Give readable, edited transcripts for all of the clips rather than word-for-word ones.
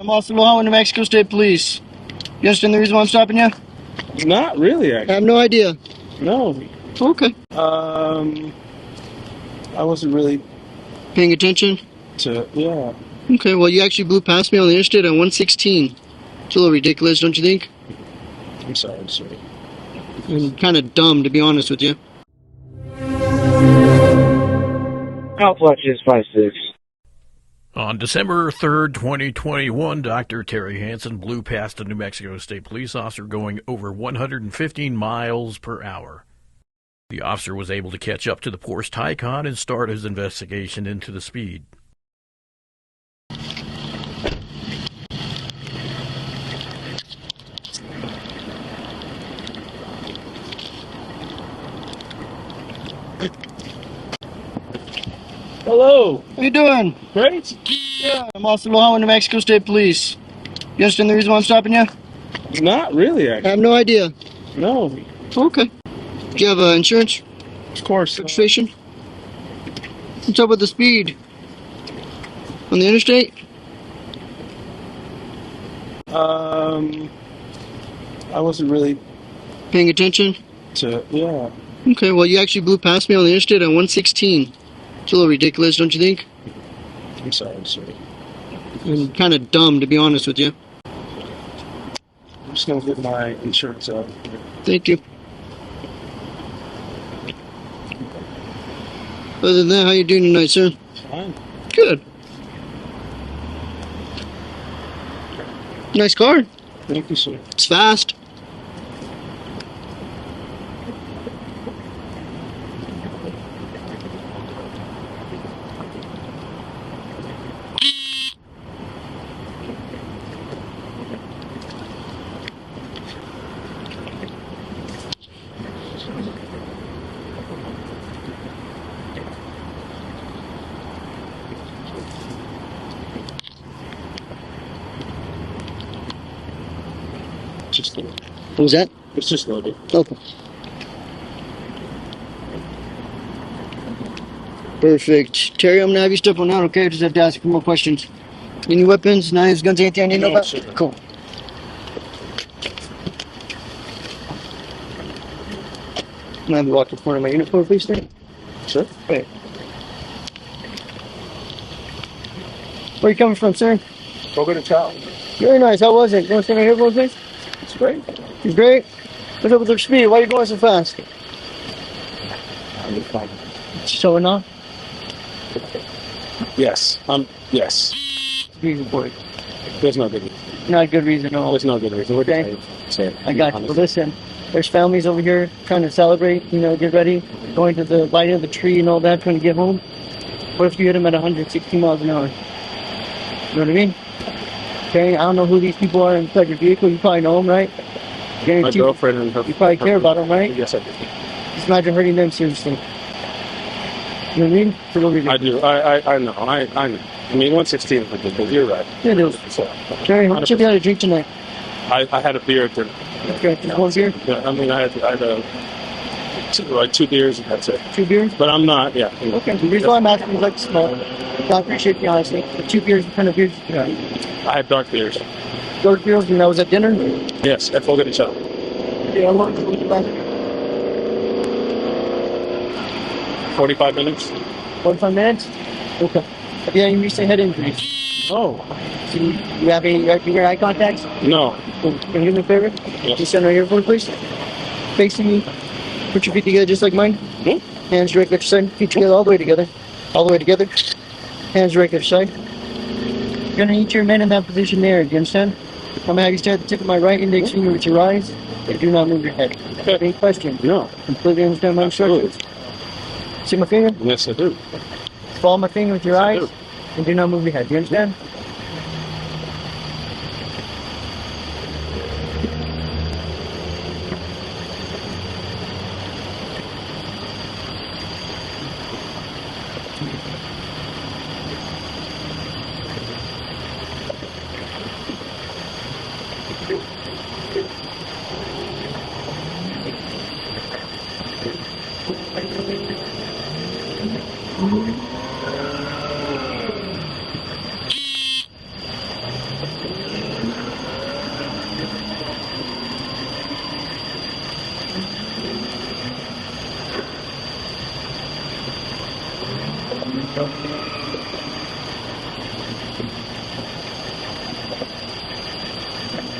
I'm Austin Ohio, New Mexico State Police. You understand the reason why I'm stopping you? Not really, I actually. have no idea. No. Okay. I wasn't really Paying attention? yeah. Okay, well, you actually blew past me on the interstate at 116. It's a little ridiculous, don't you think? I'm sorry. And kind of dumb, to be honest with you. Outflush is 5-6. On December 3rd, 2021, Dr. Terry Hansen blew past a New Mexico State police officer going over 115 miles per hour. The officer was able to catch up to the Porsche Taycan and start his investigation into the speed. Hello. How you doing? Great. Yeah, I'm Austin Ohio, New Mexico State Police. You understand the reason why I'm stopping you? Not really, I actually. have no idea. No. Okay. Do you have insurance? Of course. Registration? What's up with the speed? On the interstate? I wasn't really Paying attention? yeah. Okay, well, you actually blew past me on the interstate at 116. It's a little ridiculous, don't you think? I'm sorry. And kind of dumb, to be honest with you. I'm just gonna get my insurance out. Thank you. Other than that, how you doing tonight, sir? Fine. Good. Nice car. Thank you, sir. It's fast. Just loaded. What was that? It's just loaded. Okay. Perfect. Terry, I'm gonna have you step on out, okay? I just have to ask you more questions. Any weapons, knives, guns, anything I need to know No, about? sir. Cool. Can I have you walk to the front of my uniform, please, sir? Sure. Wait. Where are you coming from, sir? Go get a towel. Very nice. How was it? You want to stand right here for a second? It's great. It's great. What's up with your speed? Why are you going so fast? I'm fine. Showing off? Yes. Yes. Reason for it. There's no good reason. Not a good reason at all. There's no good reason. What Okay. did I say? I got you. Well, listen, there's families over here trying to celebrate, get ready, going to the lighting of the tree and all that, trying to get home. What if you hit them at 160 miles an hour? You know what I mean? Okay, I don't know who these people are inside your vehicle. You probably know them, right? My Guarantee girlfriend and her. you probably care about them, right? Yes, I do. Just imagine hurting them seriously. You know what I mean? For no reason. I do. I know. I know. I mean, 116 is ridiculous. You're right. Yeah, it is. So, Terry, how much have you had to drink tonight? I had a beer at dinner. Okay, just one beer? Yeah, I mean, I had two beers and that's it. 2 beers? But I'm not. Yeah. Okay, the reason why I'm asking is like to smoke. So I appreciate the honesty. The 2 beers, what kind of beers you got? I had dark beers. Dark beers, and that was at dinner? Yes, at Full each other. Yeah, how long was it last? 45 minutes. 45 minutes? Okay. Have you had any recent head injuries? Oh. Do you have any your eye contacts? No. Can you do me a favor? Yes. Just stand right here for me, please. Facing me. Put your feet together just like mine. Hmm? Hands directly at your side. Feet together all the way together. All the way together. Hands directly at your side. You're going to need to remain in that position there. Do you understand? I'm going to have you stay at the tip of my right index finger with your eyes. And do not move your head. Okay. Any questions? No. Completely understand my instructions? See my finger? Yes, I do. Follow my finger with your Yes, I eyes. do. And do not move your head. Do you understand?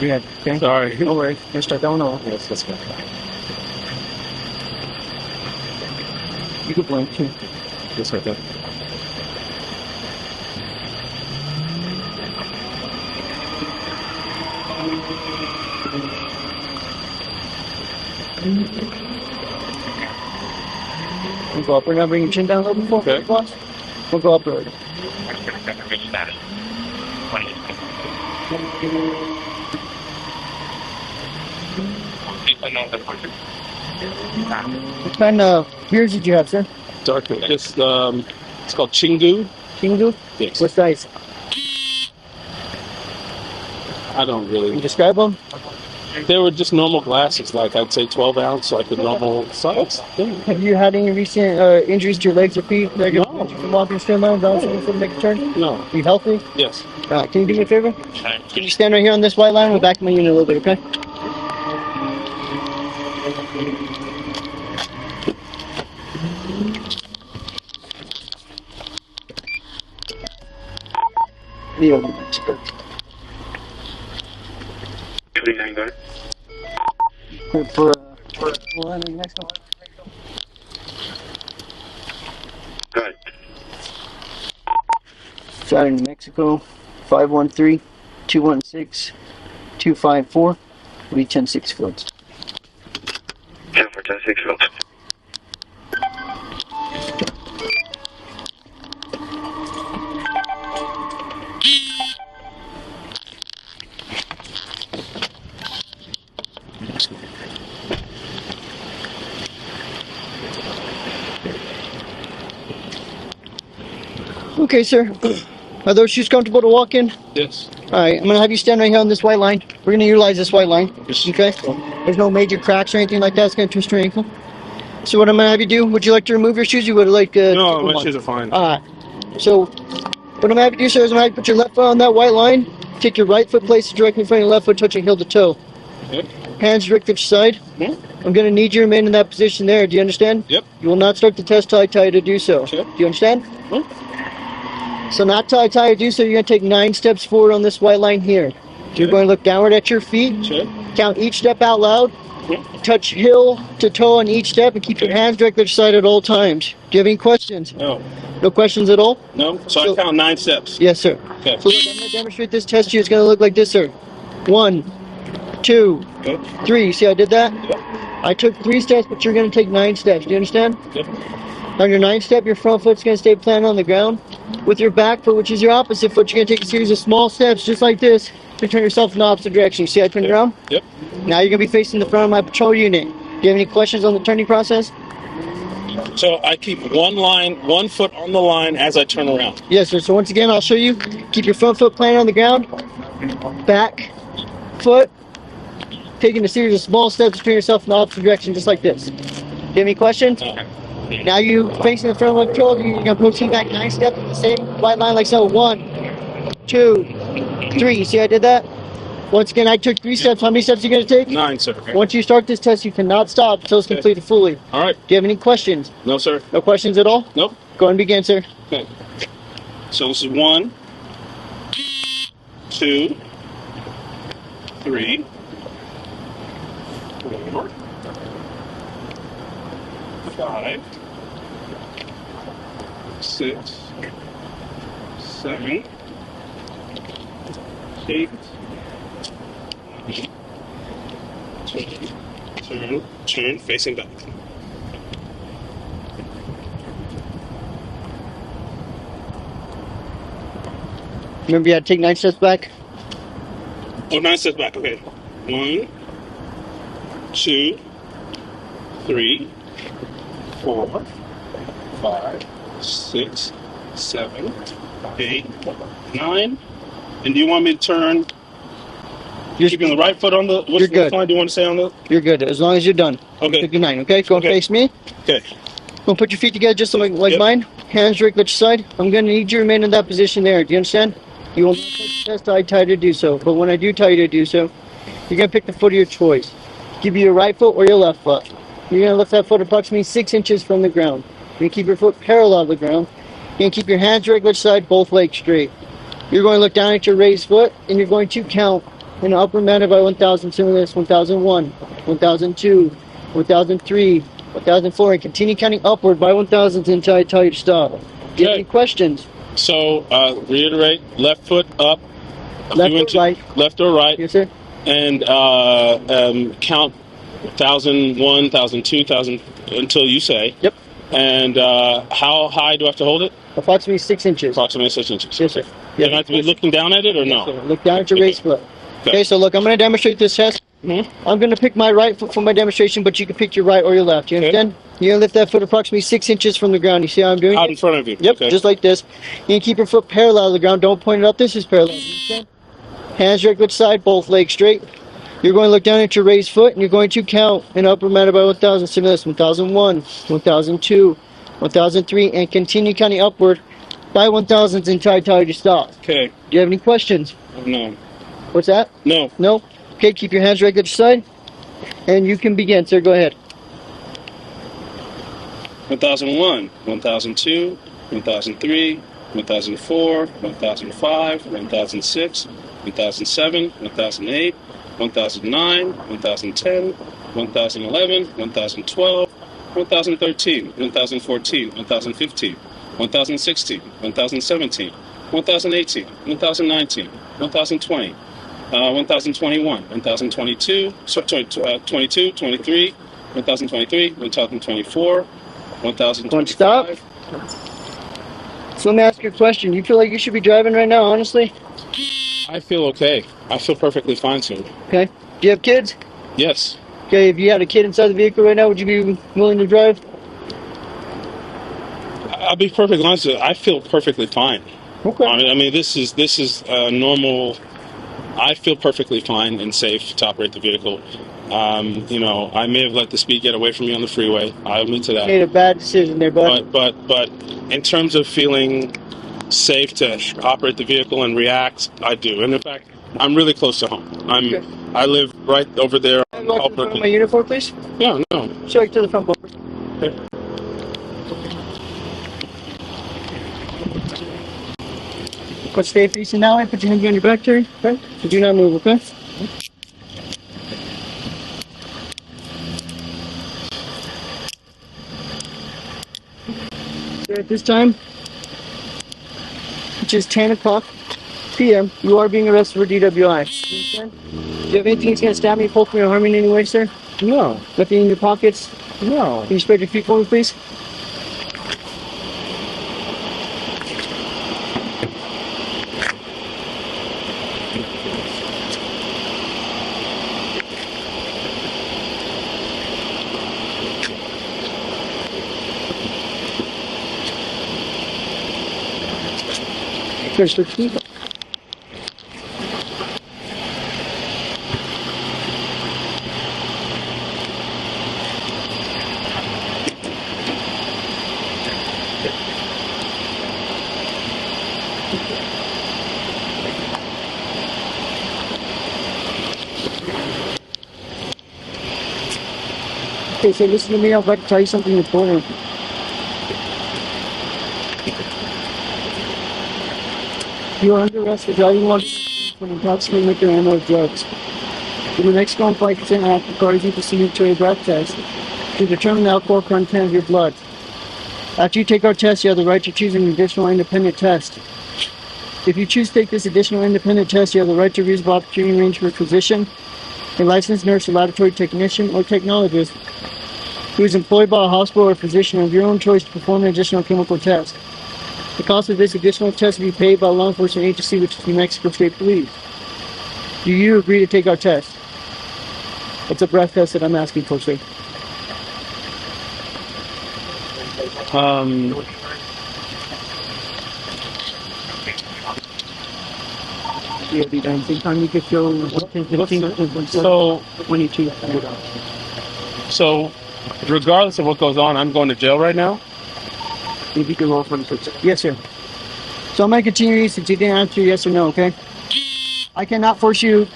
Yeah, okay. Sorry. No worries. Let's start that one off. Yes, let's go. You can blink too. Yes, right there. We'll go up. We're gonna bring your chin down a little bit more. Okay. We'll go up there. What kind of beers did you have, sir? Dark. Just it's called Chingu. Kingu? Yes. What size? I don't Can you really. describe them? They were just normal glasses, like I'd say 12 ounce, like a normal size. Yeah. Have you had any recent injuries to your legs or feet? That No. you from walking straight line, bouncing before make a turn? No. You healthy? Yes. Can you do me a favor? Can you stand right here on this white line? We'll back my unit a little bit, okay? Yeah. For line in Mexico. Good. Shot in Mexico, 513-216-254. We 10-6 fields. 10-4-10-6 fields. Okay, sir. Are those shoes comfortable to walk in? Yes. Alright, I'm going to have you stand right here on this white line. We're going to utilize this white line. Yes. Okay? There's no major cracks or anything like that. It's going to twist your ankle. So what I'm going to have you do, would you like to remove your shoes? You would like No, my shoes are fine. Alright. So what I'm going to have you do, sir, is I'm going to have you put your left foot on that white line. Take your right foot, place it directly in front of your left foot, touching heel to toe. Okay. Hands directly to your side. Hmm? I'm going to need you to remain in that position there. Do you understand? Yep. You will not start the test till I tell you to do so. Okay. Do you understand? Hmm? So not till I tell you to do so, you're going to take 9 steps forward on this white line here. You're going to look downward at your feet. Sure. Count each step out loud. Touch heel to toe on each step and keep your hands directly to your side at all times. Do you have any questions? No. No questions at all? No. So I count 9 steps. Yes, sir. Okay. So look, I'm going to demonstrate this test to you. It's going to look like this, sir. 1, 2, Okay. 3. See how I did that? Yep. I took 3 steps, but you're going to take 9 steps. Do you understand? Okay. On your 9th step, your front foot's going to stay planted on the ground. With your back foot, which is your opposite foot, you're going to take a series of small steps just like this to turn yourself in the opposite direction. You see I turned around? Yep. Now you're going to be facing the front of my patrol unit. Do you have any questions on the turning process? So I keep one foot on the line as I turn around. Yes, sir. So once again, I'll show you. Keep your front foot planted on the ground. Back foot. Taking a series of small steps to turn yourself in the opposite direction just like this. Do you have any questions? Now you facing the front of the patrol, you're going to proceed back 9 steps in the same white line like so. 1, 2, 3. You see I did that? Once again, I took 3 steps. How many steps are you going to take? 9, sir. Once you start this test, you cannot stop until it's completed fully. All right. Do you have any questions? No, sir. No questions at all? Nope. Go ahead and begin, sir. Okay. So this is 1, 2, 3, 4, 5, 6, 7, 8. Turn, facing back. Remember you had to take 9 steps back? Oh, 9 steps back. Okay. 1, 2, 3, 4, 5, 6, 7, 8, 9. And do you want me to turn? You're keeping the right foot on the. You're good. Which line do you want to say on the? You're good, as long as you're done. Okay. Take your 9, okay? Go and Okay. face me. Okay. Go and put your feet together just like Yep. mine. Hands directly at your side. I'm going to need you to remain in that position there. Do you understand? You will not take the test till I tell you to do so. But when I do tell you to do so, you're going to pick the foot of your choice. Give you your right foot or your left foot. You're going to lift that foot approximately 6 inches from the ground. You're going to keep your foot parallel to the ground. You're going to keep your hands directly at your side, both legs straight. You're going to look down at your raised foot, and you're going to count in the upper matter by 1,000 stimulus, 1,001, 1,002, 1,003, 1,004, and continue counting upward by 1,000 until I tell you to stop. Do you have any questions? So, reiterate, left foot up. Left or right? Left or right. Yes, sir. And count 1,001, 1,002, 1,000 until you say. Yep. And how high do I have to hold it? Approximately 6 inches. Approximately 6 inches. Yes, sir. Do I have to be looking down at it or no? Yes, look down at your raised foot. Okay, so look, I'm going to demonstrate this test. I'm going to pick my right foot for my demonstration, but you can pick your right or your left. You understand? You're going to lift that foot approximately 6 inches from the ground. You see how I'm doing it? Out in front of you. Yep, just like this. You can keep your foot parallel to the ground. Don't point it up. This is parallel. You understand? Hands directly to the side, both legs straight. You're going to look down at your raised foot, and you're going to count in upper matter by 1,000. Stimulus, 1,001, 1,002, 1,003, and continue counting upward by 1,000 until I tell you to stop. Okay. Do you have any questions? No. What's that? No. No? Okay, keep your hands right to the side, and you can begin, sir. Go ahead. 1,001, 1,002, 1,003, 1,004, 1,005, 1,006, 1,007, 1,008, 1,009, 1,010, 1,011, 1,012, 1,013, 1,014, 1,015, 1,016, 1,017, 1,018, 1,019, 1,020, 1,021, 1,022, 22, 23, 1,023, 1,024, 1,025. Stop. So let me ask you a question. You feel like you should be driving right now, honestly? I feel okay. I feel perfectly fine, sir. Okay. Do you have kids? Yes. Okay, if you had a kid inside the vehicle right now, would you be willing to drive? I'll be perfectly honest with you. I feel perfectly fine. Okay. I mean, this is normal. I feel perfectly fine and safe to operate the vehicle. I may have let the speed get away from me on the freeway. I admit to that. Made a bad decision there, bud. But in terms of feeling safe to operate the vehicle and react, I do. And in fact, I'm really close to home. I live right over there. Can I walk to the front of my uniform, please? Yeah, no. Show it to the front bumper. Okay. Let's stay facing that way. Put your hand behind your back, Terry. Okay? So do not move, okay? At this time, which is 10 o'clock p.m., you are being arrested for DWI. You understand? Do you have anything that's going to stab me, poke me, or harm me in any way, sir? No. Nothing in your pockets? No. Can you spread your feet for me, please? There's the key. Okay, so listen to me. I'd like to tell you something important. You are under arrest for driving while intoxicated with your ammo of drugs. In the next Mexico Flight Consent Act requires you to submit to a breath test to determine the alcohol content of your blood. After you take our test, you have the right to choose an additional independent test. If you choose to take this additional independent test, you have the right to reasonable opportunity range for a physician, a licensed nurse, a laboratory technician, or technologist who is employed by a hospital or physician of your own choice to perform an additional chemical test. The cost of this additional test will be paid by a law enforcement agency, which is New Mexico State Police. Do you agree to take our test? It's a breath test that I'm asking for, sir. You'll be done. Same time you could show 22. So, regardless of what goes on, I'm going to jail right now? If you can roll for the Yes, sir. So I'm going to continue since you didn't answer yes or no, okay? I cannot force you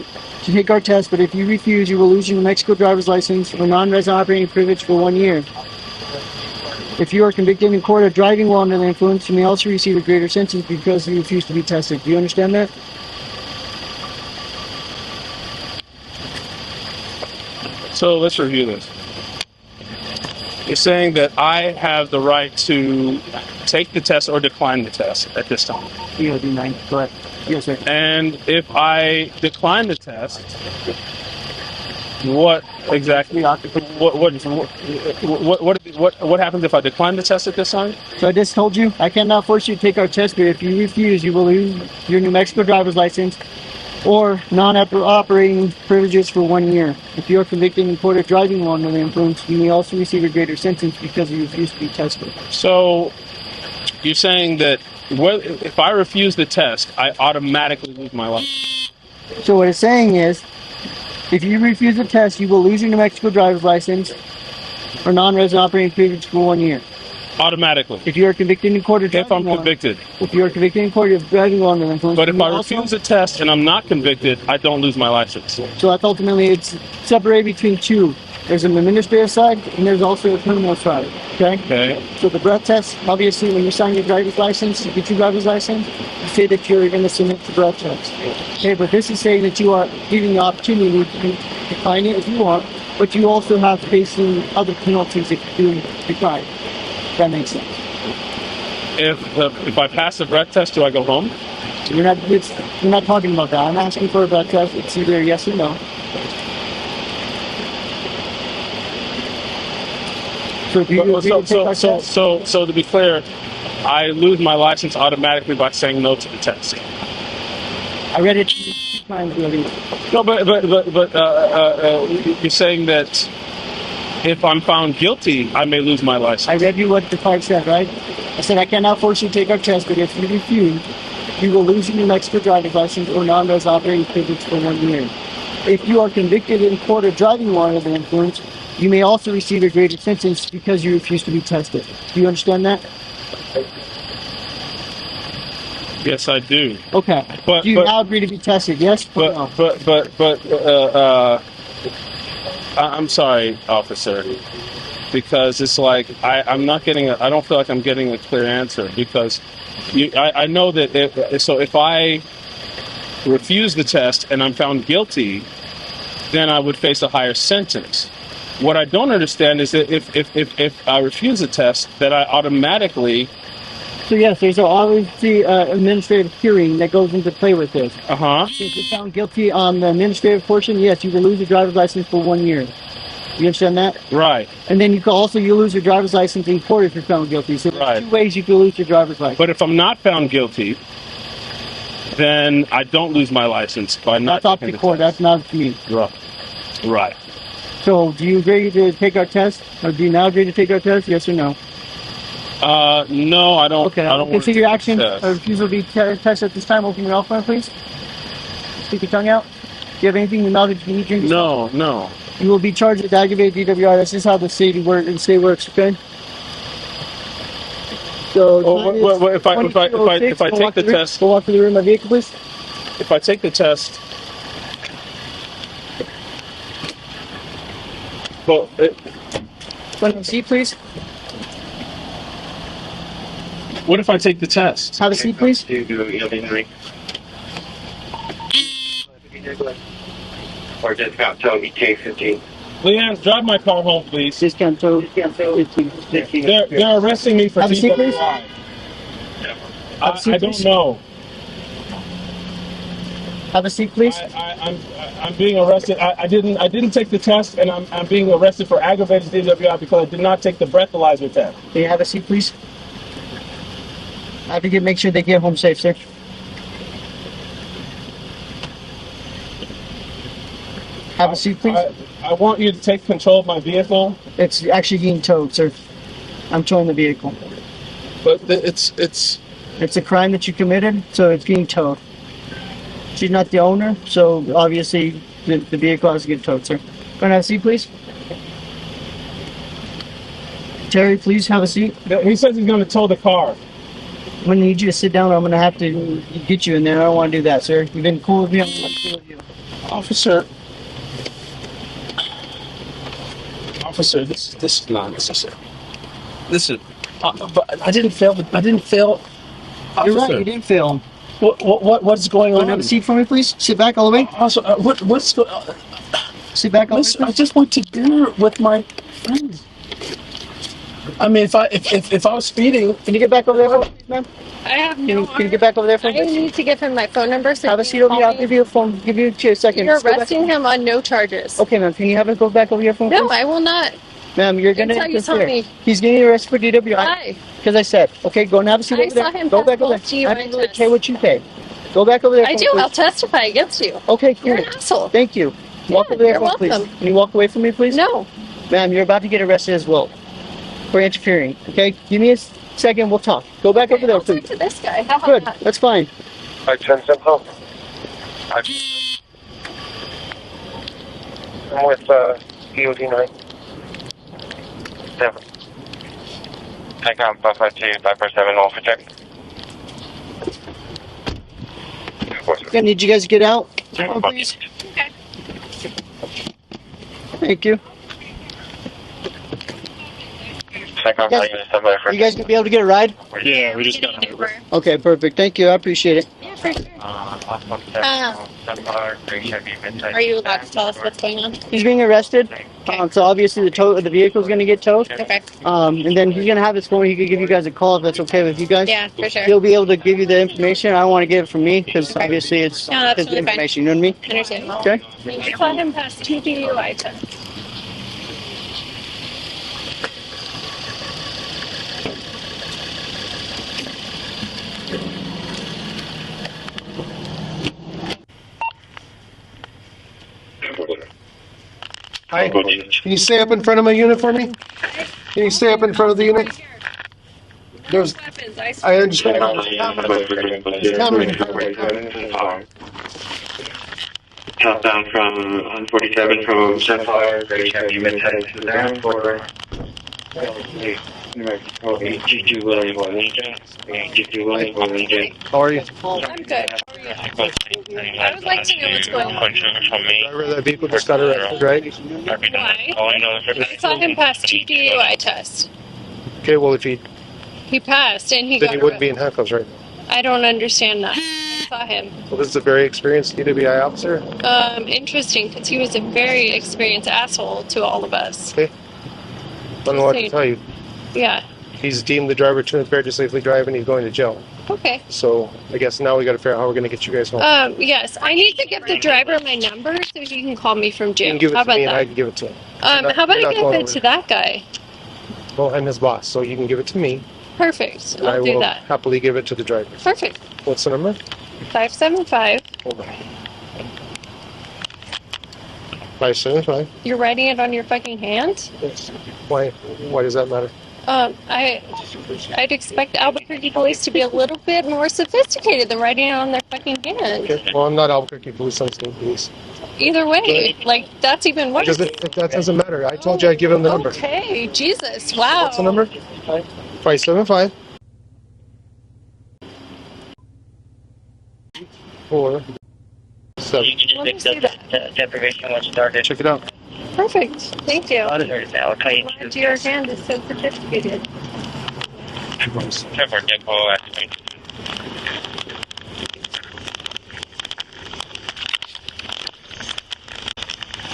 to take our test, but if you refuse, you will lose your New Mexico driver's license or non-resident operating privilege for 1 year. If you are convicted in court of driving while under the influence, you may also receive a greater sentence because you refuse to be tested. Do you understand that? So let's review this. You're saying that I have the right to take the test or decline the test at this time. Yeah, D9. Correct. Yes, sir. And if I decline the test, what exactly? What happens if I decline the test at this time? So I just told you, I cannot force you to take our test, but if you refuse, you will lose your New Mexico driver's license or non-operating privileges for 1 year. If you are convicted in court of driving while under the influence, you may also receive a greater sentence because you refuse to be tested. So you're saying that if I refuse the test, I automatically lose my license? So what it's saying is, if you refuse the test, you will lose your New Mexico driver's license or non-resident operating privilege for 1 year. Automatically. If you are convicted in court of driving If I'm convicted. If you are convicted in court of driving while under the influence. But if I refuse the test and I'm not convicted, I don't lose my license. So that's ultimately, it's separated between two. There's an administrative side and there's also a criminal side. Okay? Okay. So the breath test, obviously, when you sign your driver's license, you get your driver's license, you say that you're going to submit the breath test. Okay, but this is saying that you are giving the opportunity to decline it if you want, but you also have facing other penalties if you decline. If that makes sense. If I pass the breath test, do I go home? So we're not talking about that. I'm asking for a breath test. It's either yes or no. So to be clear, I lose my license automatically by saying no to the test. I read it 2 times already. No, but you're saying that if I'm found guilty, I may lose my license. I read you what the part said, right? I said I cannot force you to take our test, but if you refuse, you will lose your New Mexico driver's license or non-resident operating privilege for 1 year. If you are convicted in court of driving while under the influence, you may also receive a greater sentence because you refuse to be tested. Do you understand that? Yes, I do. Okay. Do you now agree to be tested? Yes. I'm sorry, officer, because it's like I'm not getting. I don't feel like I'm getting a clear answer because I know that if I refuse the test and I'm found guilty, then I would face a higher sentence. What I don't understand is that if I refuse the test, that I automatically. So yes, there's obviously administrative hearing that goes into play with this. If you're found guilty on the administrative portion, yes, you will lose your driver's license for 1 year. You understand that? Right. And then you lose your driver's license in court if you're found guilty. So there's 2 ways you can lose your driver's license. But if I'm not found guilty, then I don't lose my license by not. That's up to court. That's not to me. Right. So do you agree to take our test, or do you now agree to take our test? Yes or no? No, I don't. Okay. I don't Consider your action. Refusal to be tested at this time. Open your mouth, please. Stick your tongue out. Do you have anything in your mouth that you need to drink? No. You will be charged with aggravated DWI. This is how the state works. Okay. So if I take the test, go off to the room of my vehicle, please. If I take the test, well, Have a seat, please. what if I take the test? Have a seat, please. Or discount Toby K15. Leanne, drive my car home, please. Discount tow. They're arresting me for Have a seat, please. DWI. I don't know. Have a seat, please. I'm being arrested. I didn't take the test, and I'm being arrested for aggravated DWI because I did not take the breathalyzer test. Can you have a seat, please? I have to make sure they get home safe, sir. Have a seat, please. I want you to take control of my vehicle. It's actually being towed, sir. I'm towing the vehicle. But it's a crime that you committed, so it's being towed. She's not the owner, so obviously the vehicle has to get towed, sir. Go and have a seat, please. Terry, please have a seat. He says he's going to tow the car. I'm going to need you to sit down, or I'm going to have to get you in there. I don't want to do that, sir. You've been cool with me. I'm going to cool with you. Officer, this is nonsense. Listen, but I didn't fail. Officer. You're right. You didn't fail. What's going on? Have a seat for me, please. Sit back all the way. Also, what's going on? Sit back on. Listen, I just went to dinner with my friends. I mean, if I was speeding, Can you get back over there, for me, ma'am? I have Can no. you get back over there, for I me? need to give him my phone number. So Have a seat over here. I'll give you a phone. Give you a second. You're Just go back. arresting him on no charges. Okay, ma'am. Can you have it go back over here for me? No, please? I will not. Ma'am, you're gonna Until you tell interfere. me. He's getting arrested for DWI. Why? Because I said, okay, go and have a seat I over there. saw him Go pass back over both there. I DUI don't really tests. care what you pay. Go back over there. I for do. me, please. I'll testify against you. Okay, cool. You're an asshole. Thank you. Walk over there, you're for me, please. welcome. Can you walk away from me, please? No. Ma'am, you're about to get arrested as well for interfering. Okay, give me a second. We'll talk. Go back over there, I'll talk please. to this guy. How about Good. that? That's fine. 510 Central. I'm with EOD 9. 7. Take on 552, 547, all for check. I need you guys to get out, please. Okay. Thank you. Take on Yes. 5 You guys gonna be able to get a ride? yeah, we just got an Uber. Okay, perfect. Thank you. I appreciate it. Yeah, for sure. Are you allowed to tell us what's going on? He's being arrested. So obviously the vehicle is gonna get towed. Okay. And then he's gonna have his phone. He could give you guys a call if that's okay with you guys. Yeah, for sure. He'll be able to give you the information. I don't want to get it from me because obviously it's No, that's his totally fine. information. You know what I mean? Understandable. Okay. I saw him pass 2 DUI tests. Hi. Can you stay up in front of my unit for me? Can you stay up in front of the unit? There's, Weapons. I understand. Countdown from 147 from Sunflower, Great Heavy Midnight to the ground for New Mexico, 82 William Juanita, 82 William Juanita. How are you? I'm good. I would like to know what's going on. Driver of that vehicle just got arrested, right? Why? I saw him pass 2 DUI tests. Okay, well, if He passed and he then got he wouldn't be in handcuffs right now. I don't understand that. I saw him. Well, this is a very experienced DWI officer. Interesting, because he was a very experienced asshole to all of us. Okay. I don't know what to tell you. Yeah. He's deemed the driver too impaired to safely drive and he's going to jail. Okay. So I guess now we got to figure out how we're going to get you guys home. Yes, I need to give the driver my number so he can call me from You jail. can give it How to me about and I that? can give it to him. How about I you're not give going it over to that guy? Well, I'm his boss, so you can give it to me. Perfect. And I I'll do will that. happily give it to the driver. Perfect. What's the number? 575. Hold on. 575. You're writing it on your fucking hand? Yes. Why does that matter? I'd expect Albuquerque police to be a little bit more sophisticated than writing it on their fucking hand. Okay. Well, I'm not Albuquerque Police, I'm state police. Either way, like, that's even worse. That doesn't matter. I told you I'd give him the number. Okay, Jesus, wow. What's the number? 575. 4 7. You can just Let me fix see up the deprivation once started. Check it out. Perfect. Thank you. There's Al-Qaeda. Glad your hand is so sophisticated. Trevor Depot activate.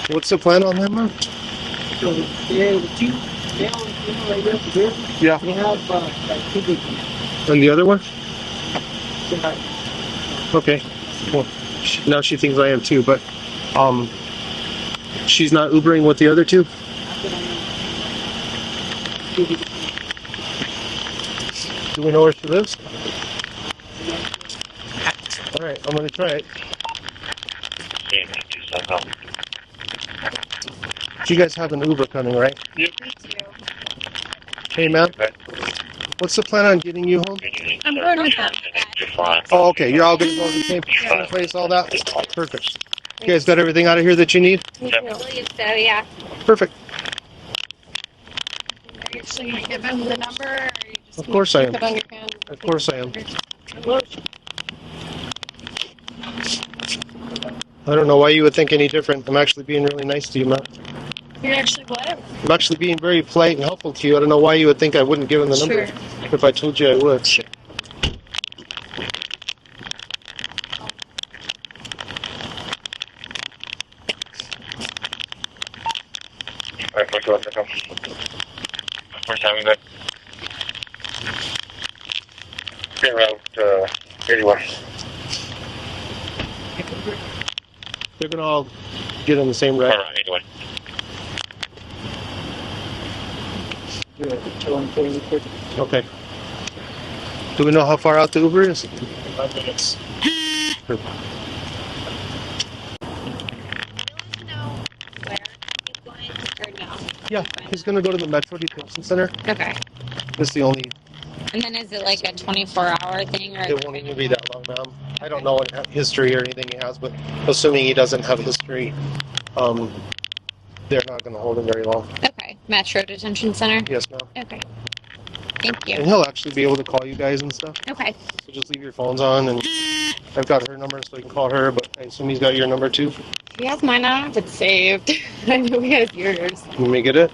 What's the plan on that, man? So the two male and female right there, here, Yeah. they have like 2 babies. And the other one? Tonight. Okay. Well, now she thinks I am too, but she's not Ubering with the other two? Do we know where she lives? Alright, I'm gonna try it. You guys have an Uber coming, right? Yep. Hey, man. What's the plan on getting you home? I'm going with them. Oh, okay. You're all gonna go to the same place, all that? Perfect. You guys got everything out of here that you need? I believe so, yeah. Perfect. Are you going to give him the number? Or are you just Of course I am. keep it on your hand? Of course I am. I don't know why you would think any different. I'm actually being really nice to you, man. You're actually what? I'm actually being very polite and helpful to you. I don't know why you would think I wouldn't give him the number. Sure. If I told you I would. Sure. 542, First time good. Been around 81. They're gonna all get on the same wreck. Alright, 81. Okay. Do we know how far out the Uber is? 5 minutes. Yeah, he's gonna go to the Metro Detention Center. Okay. That's the only. And then is it like a 24-hour thing, or? It won't even be that long, ma'am. I don't know what history or anything he has, but assuming he doesn't have history, they're not gonna hold him very long. Okay. Metro Detention Center? Yes, ma'am. Okay. Thank you. And he'll actually be able to call you guys and stuff. Okay. So just leave your phones on, and I've got her number, so you can call her. But I assume he's got your number too. He has mine. I don't have it saved. I know he has yours. Let me get it.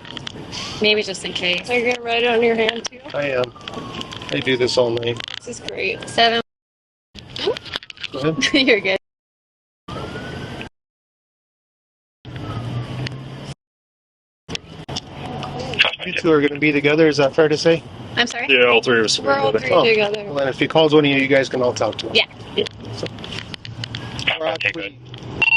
Maybe just in case. Are you gonna write it on your hand too? I am. I do this all night. This is great. 7. Go ahead. You're good. You two are going to be together. Is that fair to say? I'm sorry? Yeah, all three of us. We're all three Oh. together. Well, then if he calls one of you, you guys can all talk to him. Yeah. Or actually,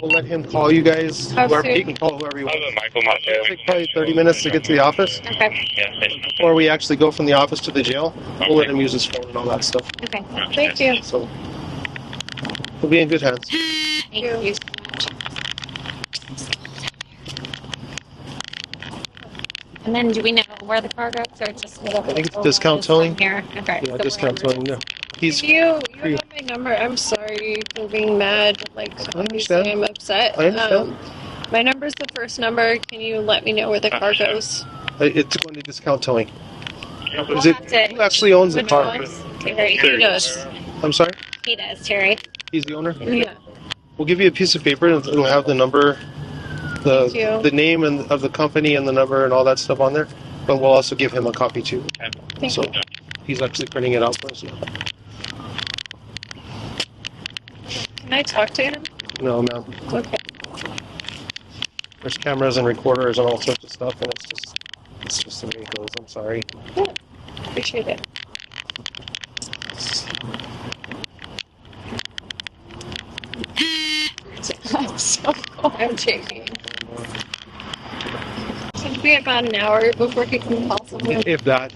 we'll let him call you guys. How Whoever, soon? he can call whoever he wants. Michael It'll take probably 30 minutes to get to the office. Okay. Before we actually go from the office to the jail, we'll let him use his phone and all that stuff. Okay. Thank you. So we'll be in good hands. Thank you so much. And then do we know where the car goes, or just whatever? I think it's discount towing. Here. Okay. Yeah, so discount wherever- towing. Yeah. He's. You have my number. I'm sorry for being mad. Like, obviously understand. I'm upset. I understand. My number's the first number. Can you let me know where the car goes? It's going to discount towing. We'll Is it? have to- Who actually owns the Which car? one? Terry. He does. I'm sorry. He does, Terry. He's the owner. Yeah. We'll give you a piece of paper and it'll have the number, Thank you. the name and of the company and the number and all that stuff on there. But we'll also give him a copy too. Thank So you. he's actually printing it out for us now. Can I talk to him? No, ma'am. Okay. There's cameras and recorders and all sorts of stuff, and it's just the way it goes. I'm sorry. Appreciate it. I'm joking. It'll be about an hour before he can call someone. If that.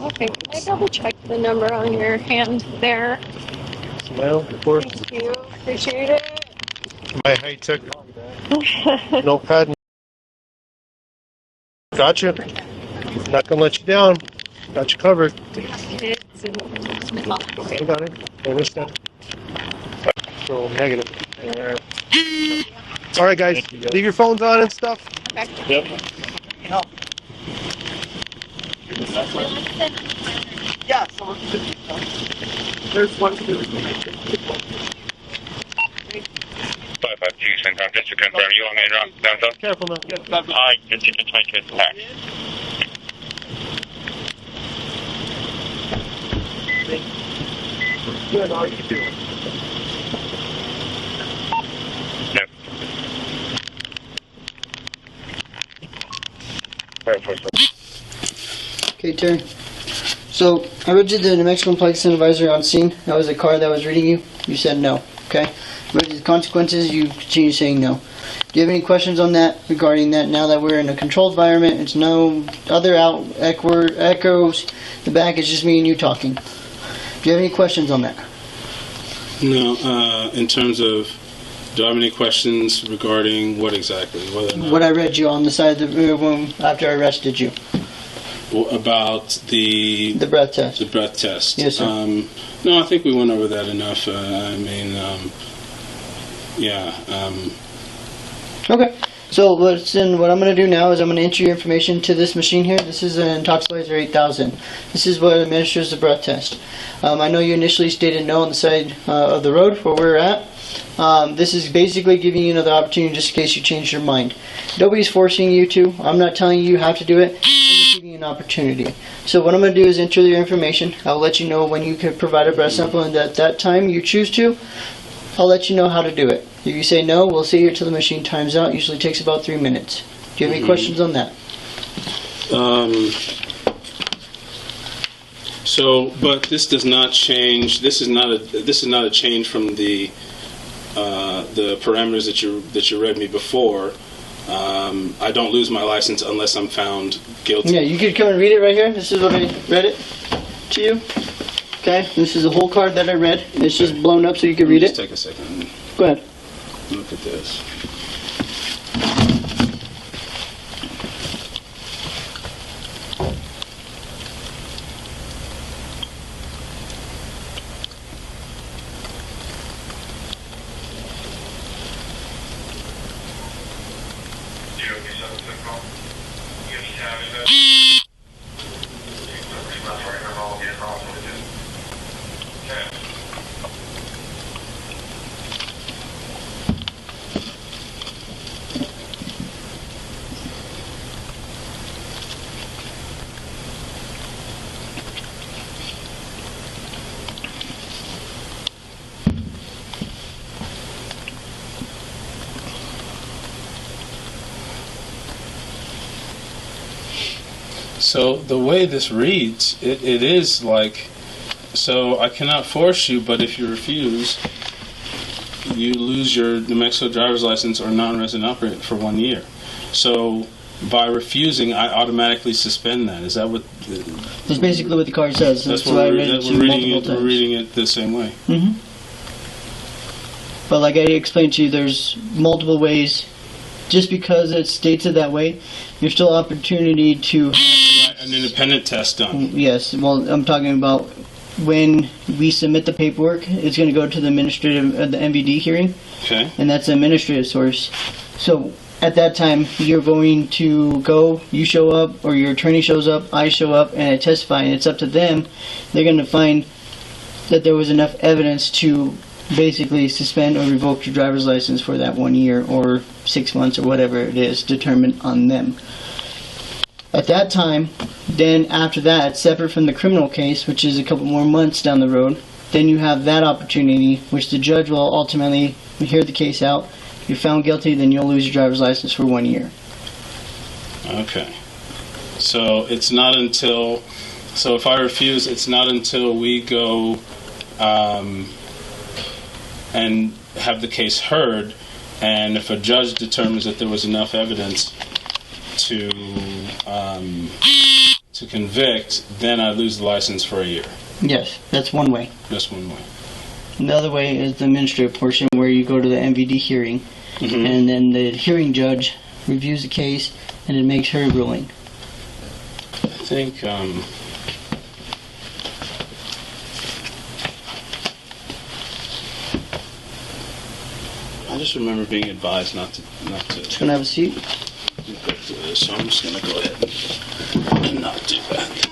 Okay, can I double check the number on your hand there? Smile, of course. Thank you. Appreciate it. My high-tech notepad. Gotcha. Not gonna let you down. Got you covered. I got it. I understand. So negative. All right, guys. Leave your phones on and stuff. Yep. Yeah, so there's one. 552, Central, just to confirm, you want me to run downtown? Careful now. I continue to make it back. Good. How are you doing? No. Okay, Terry. So I read you the New Mexico Complaints Advisory on scene. That was a car that was reading you. You said no. Okay. Read you the consequences. You continue saying no. Do you have any questions on that regarding that? Now that we're in a controlled environment, it's no other echoes. The back is just me and you talking. Do you have any questions on that? No, in terms of, do I have any questions regarding what exactly? Whether or not, What I read you on the side of the room after I arrested you. about the breath test. The breath test. Yes, sir. No, I think we went over that enough. Okay. So what I'm going to do now is I'm going to enter your information to this machine here. This is an Intoxilizer 8000. This is what administers the breath test. I know you initially stated no on the side of the road where we're at. This is basically giving you another opportunity just in case you change your mind. Nobody's forcing you to. I'm not telling you have to do it. I'm just giving you an opportunity. So what I'm going to do is enter your information. I'll let you know when you can provide a breath sample, and at that time you choose to, I'll let you know how to do it. If you say no, we'll sit here till the machine times out. Usually takes about 3 minutes. Do you have any questions on that? So, but this does not change. This is not a change from the parameters that you read me before. I don't lose my license unless I'm found guilty. Yeah, you could come and read it right here. This is what I read it to you. Okay, this is the whole card that I read. It's just blown up so you can read Just it. take a second. Go ahead. Look at this. So the way this reads, it is like, so I cannot force you, but if you refuse, you lose your New Mexico driver's license or non-resident operator for 1 year. So by refusing, I automatically suspend that. Is that what? That's basically what the card says. That's why I read it to you multiple times. We're reading it the same way. Mm-hmm. But like I explained to you, there's multiple ways. Just because it states it that way, there's still opportunity to have an independent test done. Yes, well, I'm talking about when we submit the paperwork, it's going to go to the administrative, the MVD hearing. Okay. And that's the administrative source. So at that time, you're going to go, you show up, or your attorney shows up, I show up, and I testify, and it's up to them. They're going to find that there was enough evidence to basically suspend or revoke your driver's license for that 1 year or 6 months or whatever it is determined on them. At that time, then after that, separate from the criminal case, which is a couple more months down the road, then you have that opportunity, which the judge will ultimately hear the case out. If you're found guilty, then you'll lose your driver's license for 1 year. Okay. So it's not until, so if I refuse, it's not until we go and have the case heard, and if a judge determines that there was enough evidence to convict, then I lose the license for a year. Yes, that's one way. Just one way. The other way is the administrative portion, where you go to the MVD hearing, and then the hearing judge reviews the case and it makes her ruling. I think I just remember being advised not to. Just gonna have a seat. So I'm just gonna go ahead and not do that.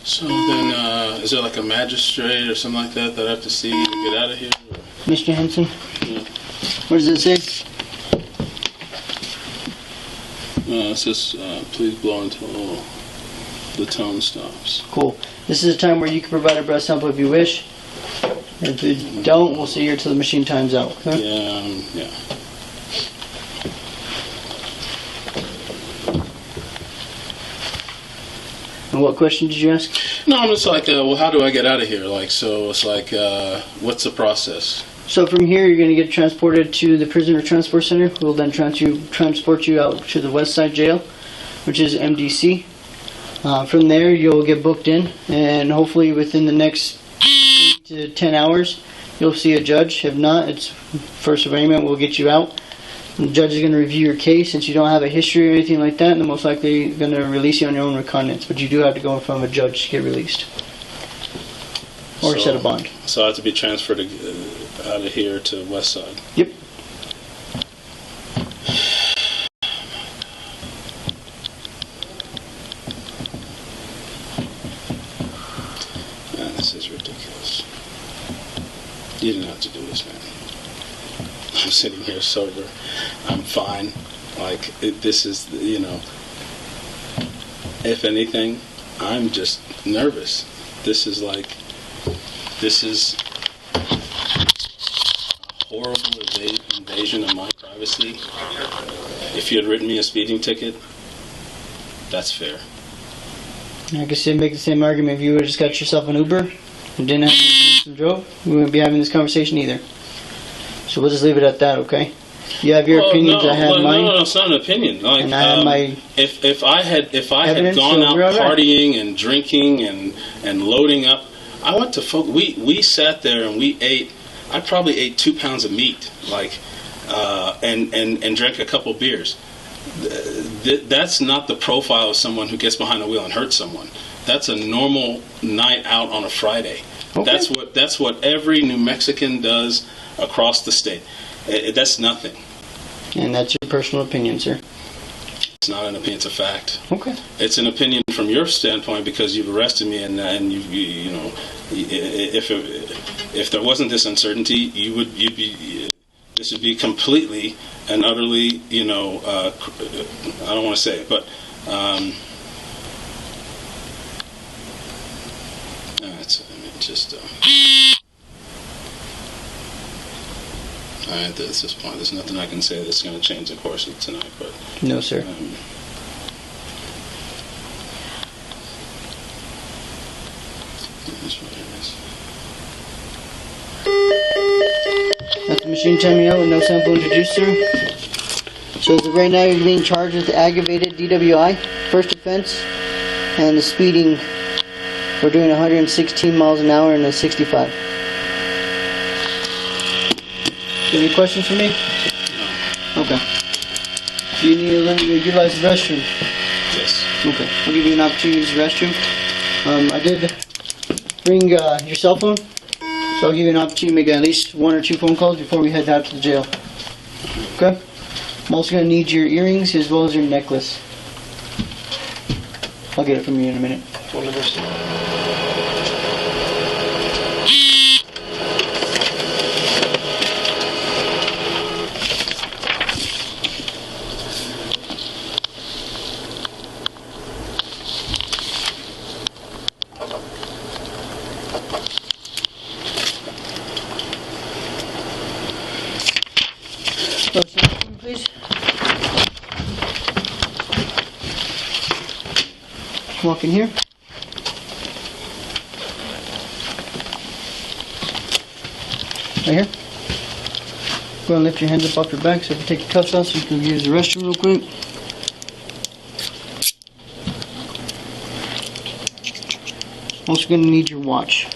So then, is there like a magistrate or something like that that I have to see to get out of here? Or? Mr. Hansen, Yeah. what does it say? It says, please blow until the tone stops. Cool. This is a time where you can provide a breath sample if you wish. If you don't, we'll see here till the machine times out. Okay? Yeah. And what question did you ask? No, I'm just like, well, how do I get out of here? Like, so it's like, what's the process? So from here, you're going to get transported to the Prisoner Transport Center. We'll then transport you out to the West Side Jail, which is MDC. From there, you'll get booked in, and hopefully within the next 8 to 10 hours, you'll see a judge. If not, it's first arraignment. We'll get you out. The judge is going to review your case. Since you don't have a history or anything like that, and they're most likely going to release you on your own recognizance. But you do have to go in front of a judge to get released. Or set a bond. So I have to be transferred out of here to West Side. Yep. Man, this is ridiculous. You didn't have to do this, man. I'm sitting here sober. I'm fine. Like, this is, if anything, I'm just nervous. This is a horrible invasion of my privacy. If you had written me a speeding ticket, that's fair. I guess you'd make the same argument if you would have just got yourself an Uber and didn't have any and drove. We wouldn't be having this conversation either. So we'll just leave it at that, okay? You have your opinions. I have mine. No, it's not an opinion. Like, and I have my. If I had gone out partying and drinking and loading up, I went to we sat there and we ate. I probably ate 2 pounds of meat, and drank a couple beers. That's not the profile of someone who gets behind a wheel and hurts someone. That's a normal night out on a Friday. Okay. That's what every New Mexican does across the state. That's nothing. And that's your personal opinion, sir. It's not an opinion; it's a fact. Okay. It's an opinion from your standpoint because you've arrested me, and you know, if there wasn't this uncertainty, this would be completely and utterly, I don't want to say it, but at this point, there's nothing I can say that's going to change the course of tonight. But no, sir. That's what it is. That's the machine timing out with no sample introduced, sir. So as of right now, you're being charged with aggravated DWI, first offense, and the speeding. We're doing 116 miles an hour and a 65. Any questions for me? No. Okay. Do you need to utilize the restroom? Yes. Okay. I'll give you an opportunity to use the restroom. I did bring your cell phone, so I'll give you an opportunity to make at least 1 or 2 phone calls before we head out to the jail. Okay? I'm also going to need your earrings as well as your necklace. I'll get it from you in a minute. Please. Walk in here. Right here. Go and lift your hands up off your back so you can take your cuffs off so you can use the restroom real quick. Also going to need your watch.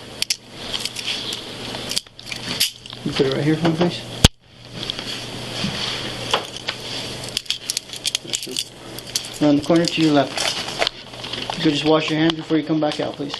You put it right here for me, please. Around the corner to your left. You could just wash your hands before you come back out, please.